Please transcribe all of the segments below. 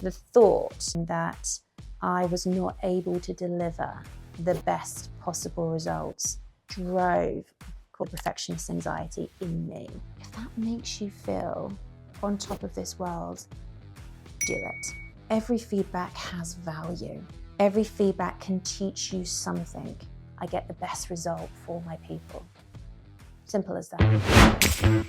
The thought that I was not able to deliver the best possible results drove perfectionist anxiety in me. If that makes you feel on top of this world, do it. Every feedback has value. Every feedback can teach you something. I get the best result for my people. Simple as that.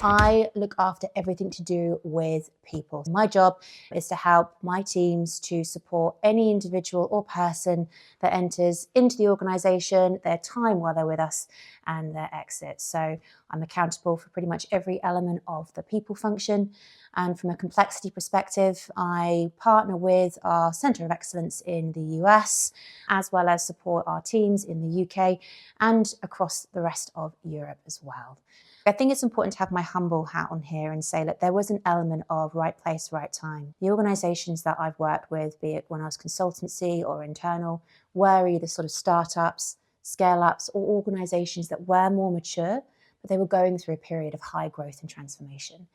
I look after everything to do with people. My job is to help my teams to support any individual or person that enters into the organisation, their time while they're with us, and their exit. So I'm accountable for pretty much every element of the people function. And from a complexity perspective, I partner with our Centre of Excellence in the US, as well as support our teams in the UK and across the rest of Europe as well. I think it's important to have my humble hat on here and say that there was an element of right place, right time. The organisations that I've worked with, be it when I was consultancy or internal, were either sort of startups, scale-ups, or organisations that were more mature, but they were going through a period of high growth and transformation.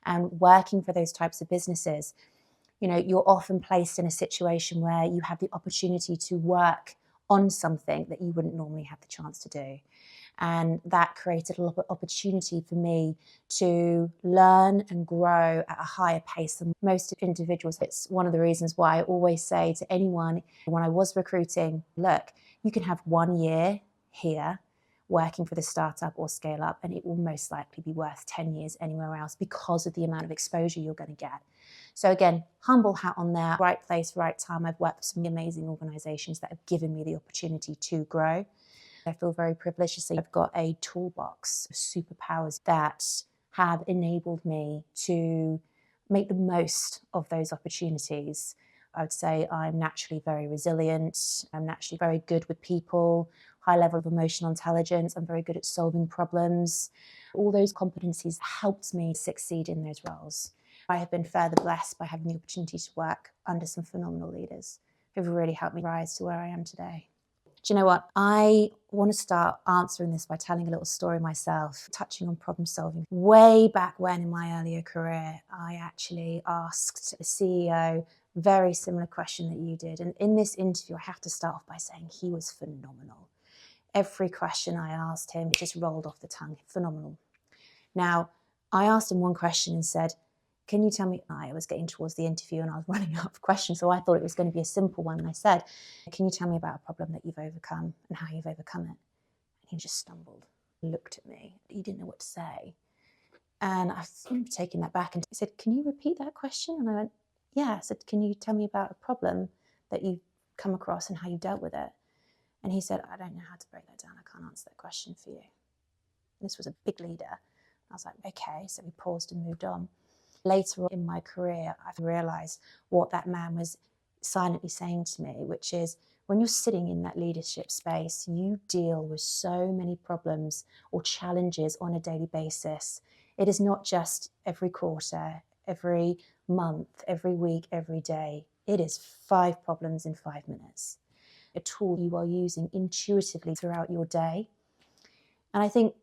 And working for those types of businesses, you know, you're often placed in a situation where you have the opportunity to work on something that you wouldn't normally have the chance to do. And that created a lot of opportunity for me to learn and grow at a higher pace than most individuals. It's one of the reasons why I always say to anyone when I was recruiting, look, you can have 1 year here working for the startup or scale up, and it will most likely be worth 10 years anywhere else because of the amount of exposure you're going to get. So again, humble hat on there, right place, right time. I've worked with some amazing organizations that have given me the opportunity to grow. I feel very privileged to say I've got a toolbox of superpowers that have enabled me to make the most of those opportunities. I would say I'm naturally very resilient. I'm naturally very good with people, high level of emotional intelligence. I'm very good at solving problems. All those competencies helped me succeed in those roles. I have been further blessed by having the opportunity to work under some phenomenal leaders who've really helped me rise to where I am today. Do you know what? I want to start answering this by telling a little story myself, touching on problem solving. Way back when in my earlier career, I actually asked a CEO a very similar question that you did. And in this interview, I have to start off by saying he was phenomenal. Every question I asked him just rolled off the tongue. Phenomenal. Now, I asked him one question and said, can you tell me, I was getting towards the interview and I was running out of questions, so I thought it was going to be a simple one. And I said, can you tell me about a problem that you've overcome and how you've overcome it? And he just stumbled, looked at me. He didn't know what to say. And I remember taking that back and he said, can you repeat that question? And I went, yeah. I said, can you tell me about a problem that you've come across and how you dealt with it? And he said, I don't know how to break that down. I can't answer that question for you. And this was a big leader. I was like, okay. So we paused and moved on. Later in my career, I've realised what that man was silently saying to me, which is when you're sitting in that leadership space, you deal with so many problems or challenges on a daily basis. It is not just every quarter, every month, every week, every day. It is 5 problems in 5 minutes. A tool you are using intuitively throughout your day. And I think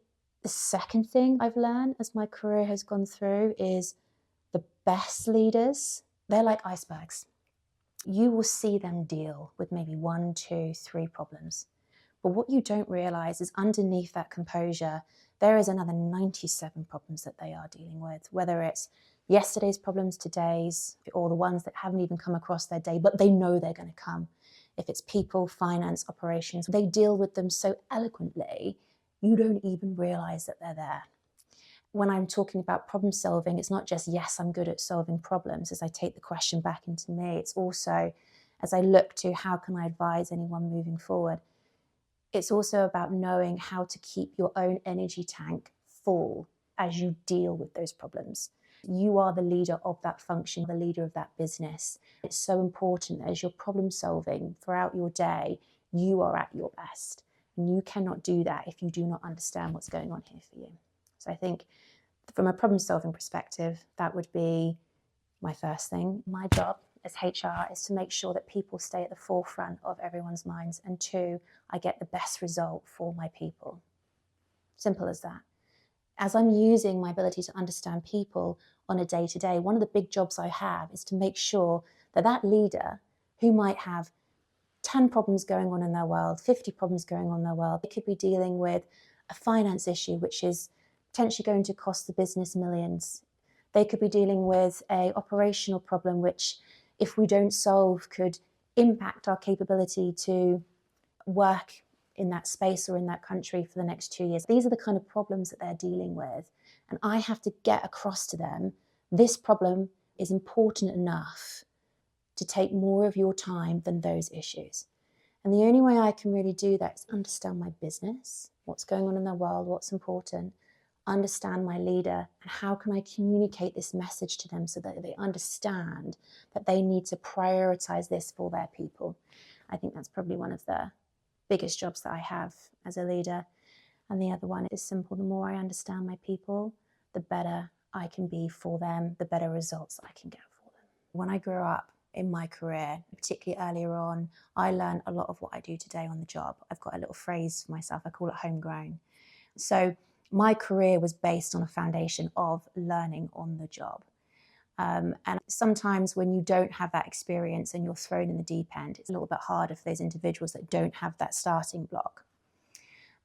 the second thing I've learned as my career has gone through is the best leaders, they're like icebergs. You will see them deal with maybe 1, 2, 3 problems. But what you don't realize is underneath that composure, there is another 97 problems that they are dealing with, whether it's yesterday's problems, today's, or the ones that haven't even come across their day, but they know they're going to come. If it's people, finance, operations, they deal with them so eloquently, you don't even realize that they're there. When I'm talking about problem solving, it's not just, yes, I'm good at solving problems as I take the question back into me. It's also, as I look to how can I advise anyone moving forward, it's also about knowing how to keep your own energy tank full as you deal with those problems. You are the leader of that function, the leader of that business. It's so important that as you're problem solving throughout your day, you are at your best. And you cannot do that if you do not understand what's going on here for you. So I think from a problem-solving perspective, that would be my first thing. My job as HR is to make sure that people stay at the forefront of everyone's minds. And 2, I get the best result for my people. Simple as that. As I'm using my ability to understand people on a day-to-day, one of the big jobs I have is to make sure that that leader who might have 10 problems going on in their world, 50 problems going on in their world, they could be dealing with a finance issue which is potentially going to cost the business millions. They could be dealing with an operational problem which, if we don't solve, could impact our capability to work in that space or in that country for the next 2 years. These are the kind of problems that they're dealing with. And I have to get across to them, this problem is important enough to take more of your time than those issues. And the only way I can really do that is understand my business, what's going on in their world, what's important, understand my leader, and how can I communicate this message to them so that they understand that they need to prioritize this for their people. I think that's probably one of the biggest jobs that I have as a leader. And the other one is simple. The more I understand my people, the better I can be for them, the better results I can get for them. When I grew up in my career, particularly earlier on, I learned a lot of what I do today on the job. I've got a little phrase for myself, I call it homegrown. So my career was based on a foundation of learning on the job. And sometimes when you don't have that experience and you're thrown in the deep end, it's a little bit harder for those individuals that don't have that starting block.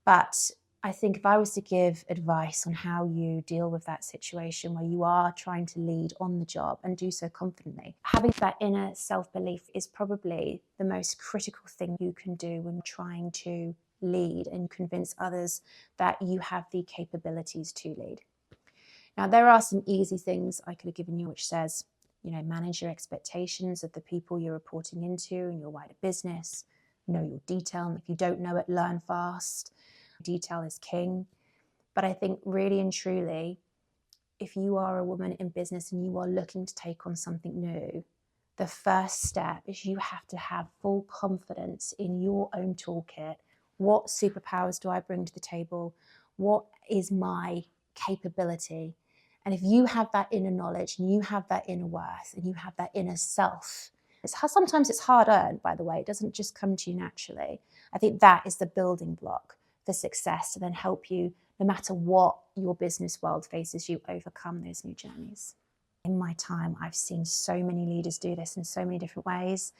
But I think if I was to give advice on how you deal with that situation where you are trying to lead on the job and do so confidently, having that inner self-belief is probably the most critical thing you can do when trying to lead and convince others that you have the capabilities to lead. Now, there are some easy things I could have given you, which says, manage your expectations of the people you're reporting into and your wider business, know your detail. And if you don't know it, learn fast. Detail is king. But I think really and truly, if you are a woman in business and you are looking to take on something new, the first step is you have to have full confidence in your own toolkit. What superpowers do I bring to the table? What is my capability? And if you have that inner knowledge and you have that inner worth and you have that inner self, sometimes it's hard earned, by the way. It doesn't just come to you naturally. I think that is the building block for success to then help you, no matter what your business world faces you, overcome those new journeys. In my time, I've seen so many leaders do this in so many different ways.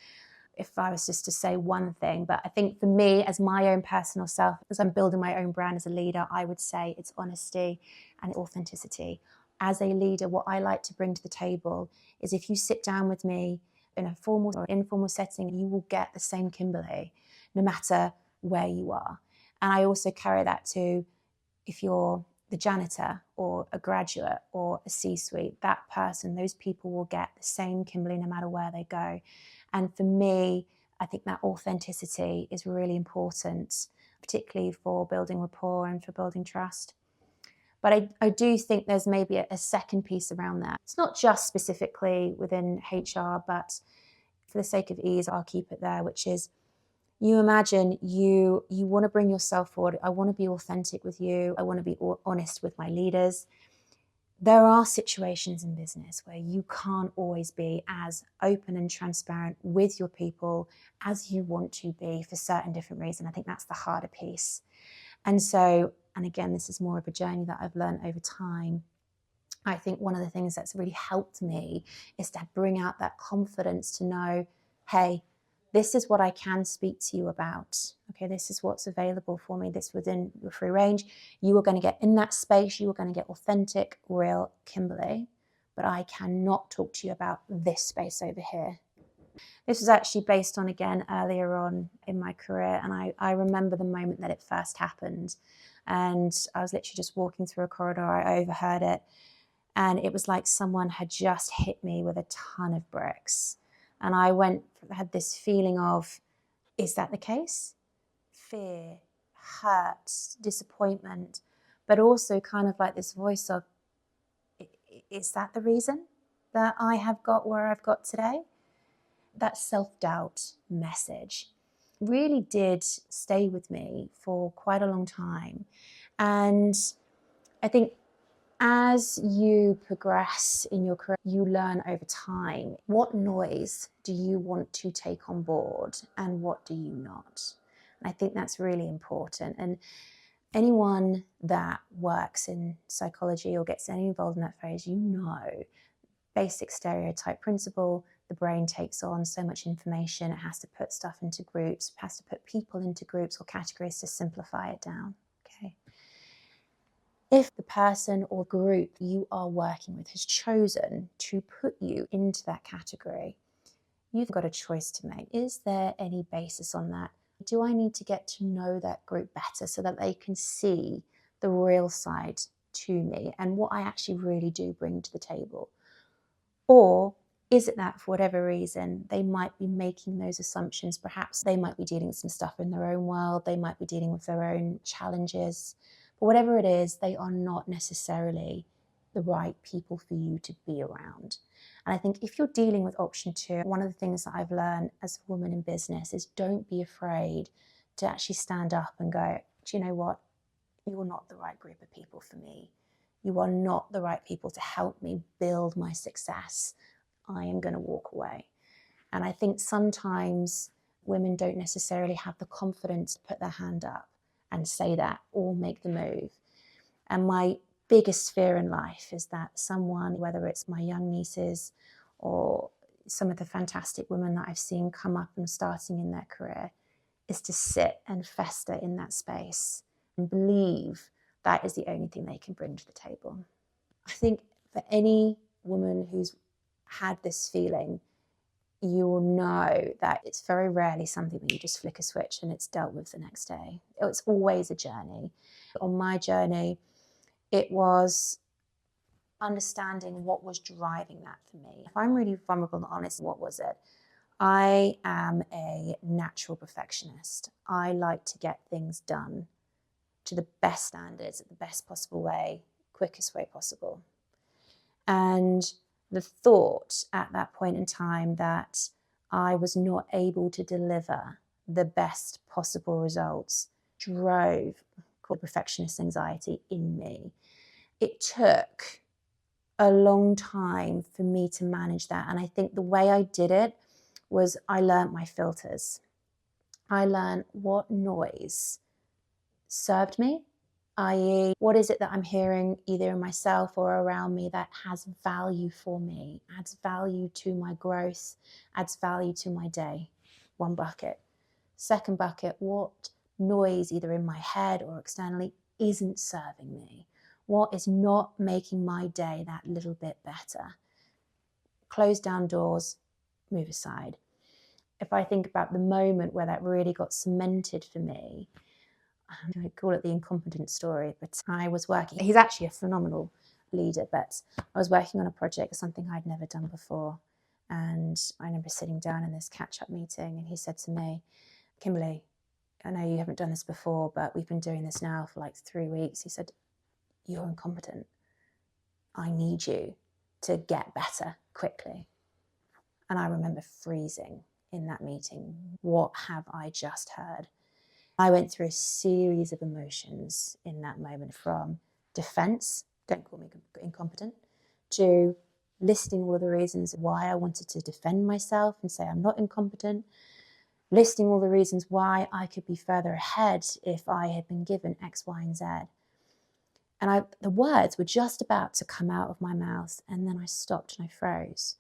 If I was just to say one thing, but I think for me, as my own personal self, as I'm building my own brand as a leader, I would say it's honesty and authenticity. As a leader, what I like to bring to the table is if you sit down with me in a formal or informal setting, you will get the same Kimberly, no matter where you are. And I also carry that to if you're the janitor or a graduate or a C-suite, that person, those people will get the same Kimberly no matter where they go. And for me, I think that authenticity is really important, particularly for building rapport and for building trust. But I do think there's maybe a second piece around that. It's not just specifically within HR, but for the sake of ease, I'll keep it there, which is you imagine you want to bring yourself forward. I want to be authentic with you. I want to be honest with my leaders. There are situations in business where you can't always be as open and transparent with your people as you want to be for certain different reasons. I think that's the harder piece. And so, and again, this is more of a journey that I've learned over time. I think one of the things that's really helped me is to bring out that confidence to know, hey, this is what I can speak to you about. Okay, this is what's available for me. This within your free range. You are going to get in that space. You are going to get authentic, real Kimberly. But I cannot talk to you about this space over here. This was actually based on, again, earlier on in my career. And I remember the moment that it first happened. And I was literally just walking through a corridor. I overheard it. And it was like someone had just hit me with a ton of bricks. And I had this feeling of, is that the case? Fear, hurt, disappointment, but also kind of like this voice of, is that the reason that I have got where I've got today? That self-doubt message really did stay with me for quite a long time. And I think as you progress in your career, you learn over time what noise do you want to take on board and what do you not. And I think that's really important. And anyone that works in psychology or gets any involved in that phase, basic stereotype principle, the brain takes on so much information, it has to put stuff into groups, has to put people into groups or categories to simplify it down. Okay. If the person or group you are working with has chosen to put you into that category, you've got a choice to make. Is there any basis on that? Do I need to get to know that group better so that they can see the real side to me and what I actually really do bring to the table? Or is it that for whatever reason, they might be making those assumptions? Perhaps they might be dealing with some stuff in their own world. They might be dealing with their own challenges. But whatever it is, they are not necessarily the right people for you to be around. And I think if you're dealing with option 2, one of the things that I've learned as a woman in business is don't be afraid to actually stand up and go, do you know what? You're not the right group of people for me. You are not the right people to help me build my success. I am going to walk away. And I think sometimes women don't necessarily have the confidence to put their hand up and say that or make the move. And my biggest fear in life is that someone, whether it's my young nieces or some of the fantastic women that I've seen come up and starting in their career, is to sit and fester in that space and believe that is the only thing they can bring to the table. I think for any woman who's had this feeling, you will know that it's very rarely something that you just flick a switch and it's dealt with the next day. It's always a journey. On my journey, it was understanding what was driving that for me. If I'm really vulnerable and honest, what was it? I am a natural perfectionist. I like to get things done to the best standards, at the best possible way, quickest way possible. And the thought at that point in time that I was not able to deliver the best possible results drove called perfectionist anxiety in me. It took a long time for me to manage that. And I think the way I did it was I learned my filters. I learned what noise served me, i.e., what is it that I'm hearing either in myself or around me that has value for me, adds value to my growth, adds value to my day. One bucket. Second bucket, what noise either in my head or externally isn't serving me? What is not making my day that little bit better? Close down doors, move aside. If I think about the moment where that really got cemented for me, I call it the incompetent story, but I was working, he's actually a phenomenal leader, but I was working on a project, something I'd never done before. And I remember sitting down in this catch-up meeting and he said to me, Kimberly, I know you haven't done this before, but we've been doing this now for like 3 weeks. He said, you're incompetent. I need you to get better quickly. And I remember freezing in that meeting. What have I just heard? I went through a series of emotions in that moment, from defense, don't call me incompetent, to listing all of the reasons why I wanted to defend myself and say I'm not incompetent, listing all the reasons why I could be further ahead if I had been given X, Y, and Z. And the words were just about to come out of my mouth, and then I stopped and I froze.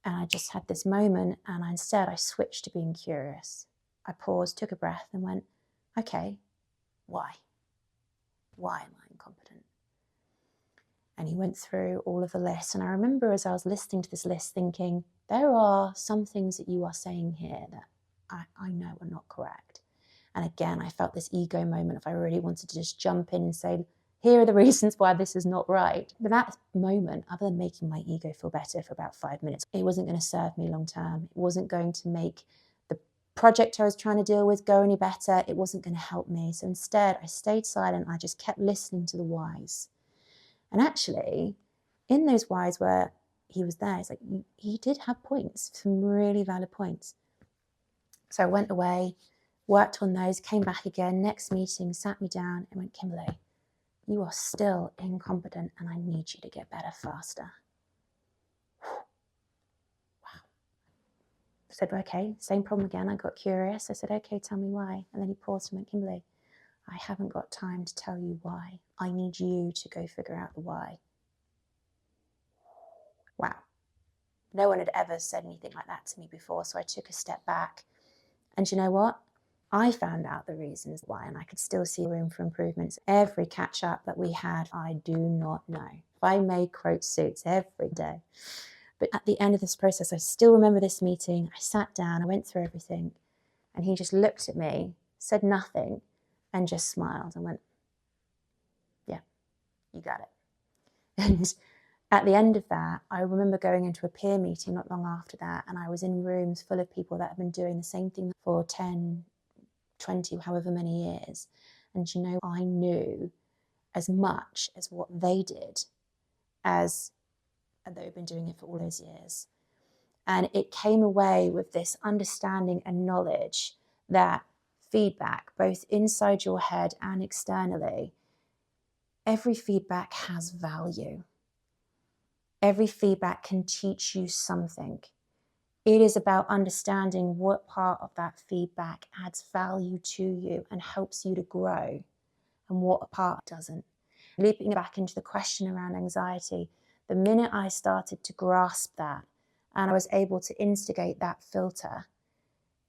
And I just had this moment, and instead I switched to being curious. I paused, took a breath, and went, okay, why? Why am I incompetent? And he went through all of the lists. And I remember as I was listening to this list thinking, there are some things that you are saying here that I know are not correct. And again, I felt this ego moment if I really wanted to just jump in and say, here are the reasons why this is not right. But that moment, other than making my ego feel better for about 5 minutes, it wasn't going to serve me long term. It wasn't going to make the project I was trying to deal with go any better. It wasn't going to help me. So instead, I stayed silent. I just kept listening to the whys. And actually, in those whys where he was there, it's like he did have points, some really valid points. So I went away, worked on those, came back again, next meeting, sat me down and went, Kimberly, you are still incompetent and I need you to get better faster. Wow. I said, okay, same problem again. I got curious. I said, okay, tell me why. And then he paused and went, Kimberly, I haven't got time to tell you why. I need you to go figure out the why. Wow. No one had ever said anything like that to me before, so I took a step back. And you know what? I found out the reasons why, and I could still see room for improvements. Every catch up that we had, I do not know. I made quote suits every day. But at the end of this process, I still remember this meeting. I sat down, I went through everything, and he just looked at me, said nothing, and just smiled and went, yeah, you got it. And at the end of that, I remember going into a peer meeting not long after that, and I was in rooms full of people that had been doing the same thing for 10, 20, however many years. And you know, I knew as much as what they did as they've been doing it for all those years. And it came away with this understanding and knowledge that feedback, both inside your head and externally, every feedback has value. Every feedback can teach you something. It is about understanding what part of that feedback adds value to you and helps you to grow and what part doesn't. Leaping back into the question around anxiety, the minute I started to grasp that and I was able to instigate that filter,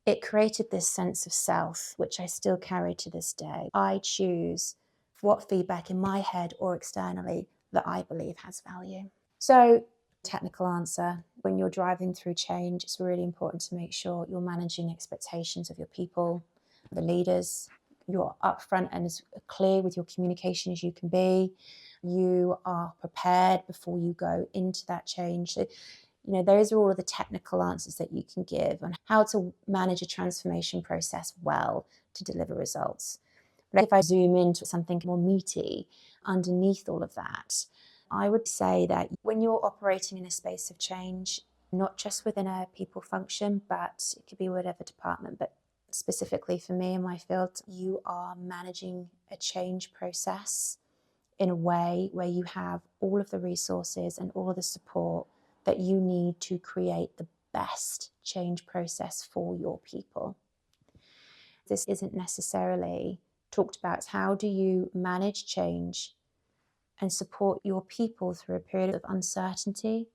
it created this sense of self, which I still carry to this day. I choose what feedback in my head or externally that I believe has value. So, technical answer, when you're driving through change, it's really important to make sure you're managing expectations of your people, the leaders. You're upfront and as clear with your communication as you can be. You are prepared before you go into that change. So, you know, those are all of the technical answers that you can give on how to manage a transformation process well to deliver results. But if I zoom into something more meaty underneath all of that, I would say that when you're operating in a space of change, not just within a people function, but it could be whatever department, but specifically for me in my field, you are managing a change process in a way where you have all of the resources and all of the support that you need to create the best change process for your people. This isn't necessarily talked about. It's how do you manage change and support your people through a period of uncertainty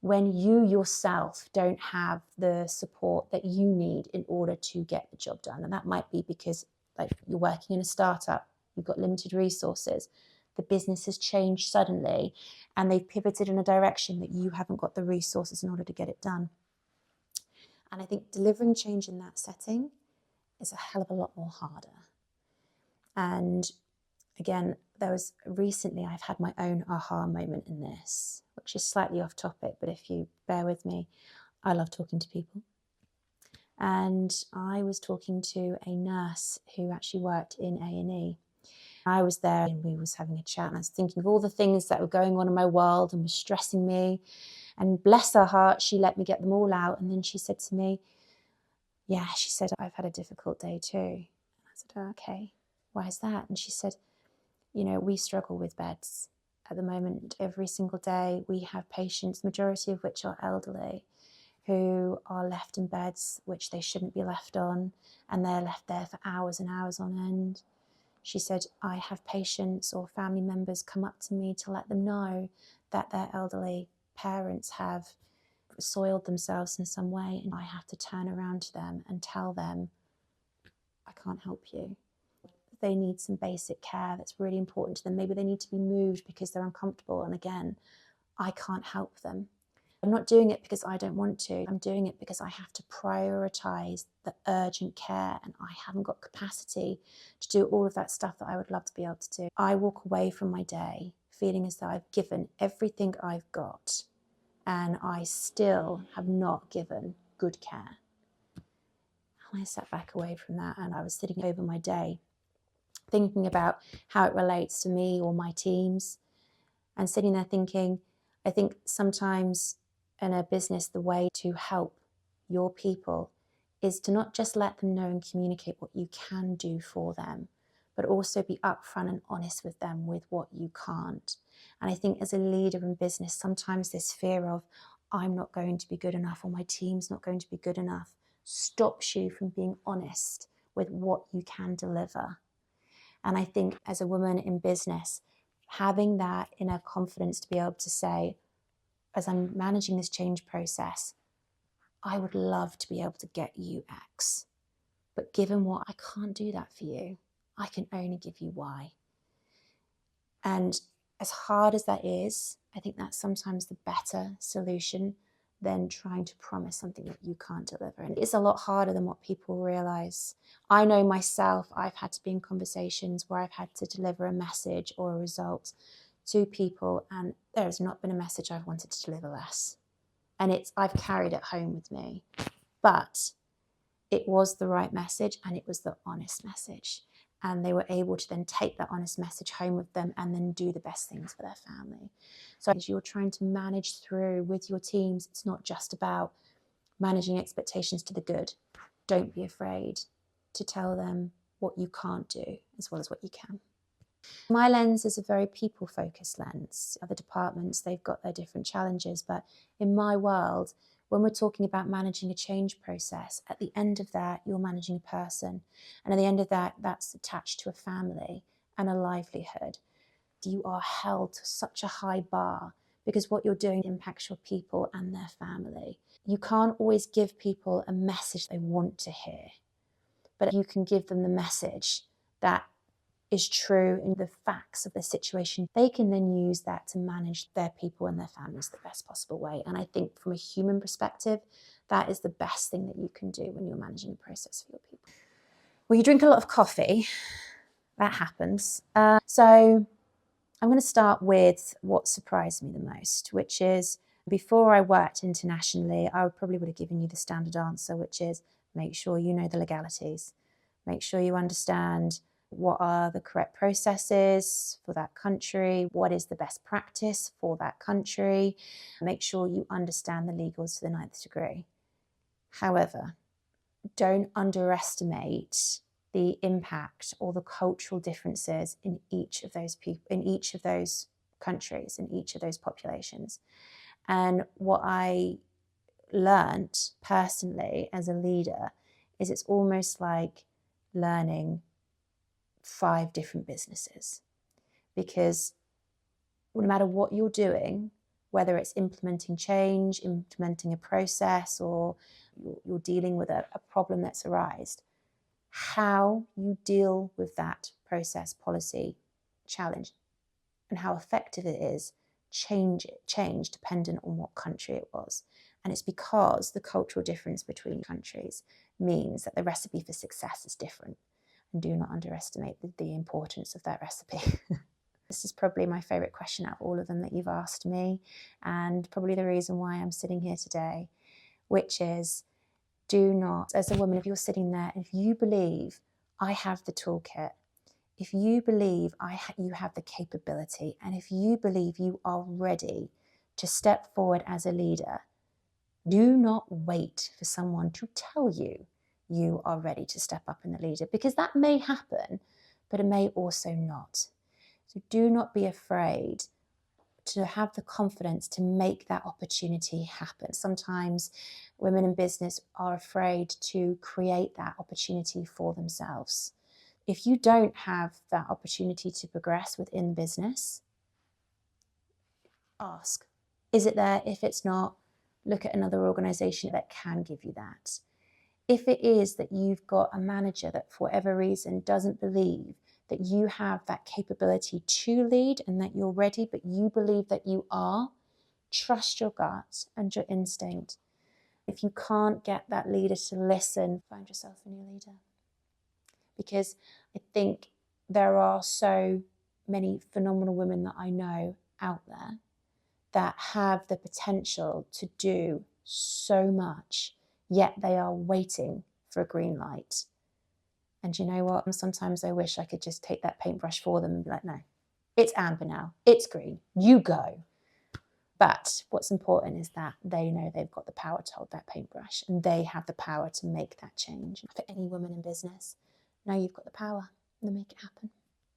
when you yourself don't have the support that you need in order to get the job done. And that might be because, like, you're working in a startup, you've got limited resources, the business has changed suddenly, and they've pivoted in a direction that you haven't got the resources in order to get it done. And I think delivering change in that setting is a hell of a lot more harder. And again, recently I've had my own aha moment in this, which is slightly off topic, but if you bear with me, I love talking to people. And I was talking to a nurse who actually worked in A&E. I was there and we was having a chat and I was thinking of all the things that were going on in my world and was stressing me. And bless her heart, she let me get them all out. And then she said to me, yeah, she said, I've had a difficult day too. And I said, oh, okay, why is that? And she said, you know, we struggle with beds at the moment. Every single day we have patients, majority of which are elderly, who are left in beds which they shouldn't be left on, and they're left there for hours and hours on end. She said, I have patients or family members come up to me to let them know that their elderly parents have soiled themselves in some way, and I have to turn around to them and tell them, I can't help you. They need some basic care that's really important to them. Maybe they need to be moved because they're uncomfortable. And again, I can't help them. I'm not doing it because I don't want to. I'm doing it because I have to prioritize the urgent care and I haven't got capacity to do all of that stuff that I would love to be able to do. I walk away from my day feeling as though I've given everything I've got and I still have not given good care. And I sat back away from that and I was sitting over my day thinking about how it relates to me or my teams, and sitting there thinking, I think sometimes in a business, the way to help your people is to not just let them know and communicate what you can do for them, but also be upfront and honest with them with what you can't. And I think as a leader in business, sometimes this fear of, I'm not going to be good enough or my team's not going to be good enough, stops you from being honest with what you can deliver. And I think as a woman in business, having that inner confidence to be able to say, as I'm managing this change process, I would love to be able to get you X. But given what, I can't do that for you. I can only give you Y. And as hard as that is, I think that's sometimes the better solution than trying to promise something that you can't deliver. And it's a lot harder than what people realize. I know myself, I've had to be in conversations where I've had to deliver a message or a result to people, and there has not been a message I've wanted to deliver less. And I've carried it home with me. But it was the right message, and it was the honest message. And they were able to then take that honest message home with them and then do the best things for their family. So as you're trying to manage through with your teams, it's not just about managing expectations to the good. Don't be afraid to tell them what you can't do as well as what you can. My lens is a very people-focused lens. Other departments, they've got their different challenges, but in my world, when we're talking about managing a change process, at the end of that, you're managing a person. And at the end of that, that's attached to a family and a livelihood. You are held to such a high bar because what you're doing impacts your people and their family. You can't always give people a message they want to hear, but you can give them the message that is true in the facts of the situation. They can then use that to manage their people and their families the best possible way. And I think from a human perspective, that is the best thing that you can do when you're managing a process for your people. Well, you drink a lot of coffee. That happens. So I'm going to start with what surprised me the most, which is before I worked internationally, I probably would have given you the standard answer, which is make sure you know the legalities. Make sure you understand what are the correct processes for that country, what is the best practice for that country. Make sure you understand the legals to the 9th degree. However, don't underestimate the impact or the cultural differences in each of those people, in each of those countries, in each of those populations. And what I learnt personally as a leader is it's almost like learning 5 different businesses, because no matter what you're doing, whether it's implementing change, implementing a process, or you're dealing with a problem that's arisen, how you deal with that process, policy, challenge, and how effective it is change dependent on what country it was. And it's because the cultural difference between countries means that the recipe for success is different. And do not underestimate the importance of that recipe. This is probably my favourite question out of all of them that you've asked me, and probably the reason why I'm sitting here today, which is, do not, as a woman, if you're sitting there, if you believe I have the toolkit, if you believe you have the capability, and if you believe you are ready to step forward as a leader, do not wait for someone to tell you you are ready to step up in the leader, because that may happen, but it may also not. So do not be afraid to have the confidence to make that opportunity happen. Sometimes women in business are afraid to create that opportunity for themselves. If you don't have that opportunity to progress within business, ask. Is it there? If it's not, look at another organisation that can give you that. If it is that you've got a manager that for whatever reason doesn't believe that you have that capability to lead and that you're ready, but you believe that you are, trust your gut and your instinct. If you can't get that leader to listen, find yourself a new leader. Because I think there are so many phenomenal women that I know out there that have the potential to do so much, yet they are waiting for a green light. And you know what? Sometimes I wish I could just take that paintbrush for them and be like, no, it's amber now, it's green, you go. But what's important is that they know they've got the power to hold that paintbrush, and they have the power to make that change. For any woman in business, know you've got the power to make it happen.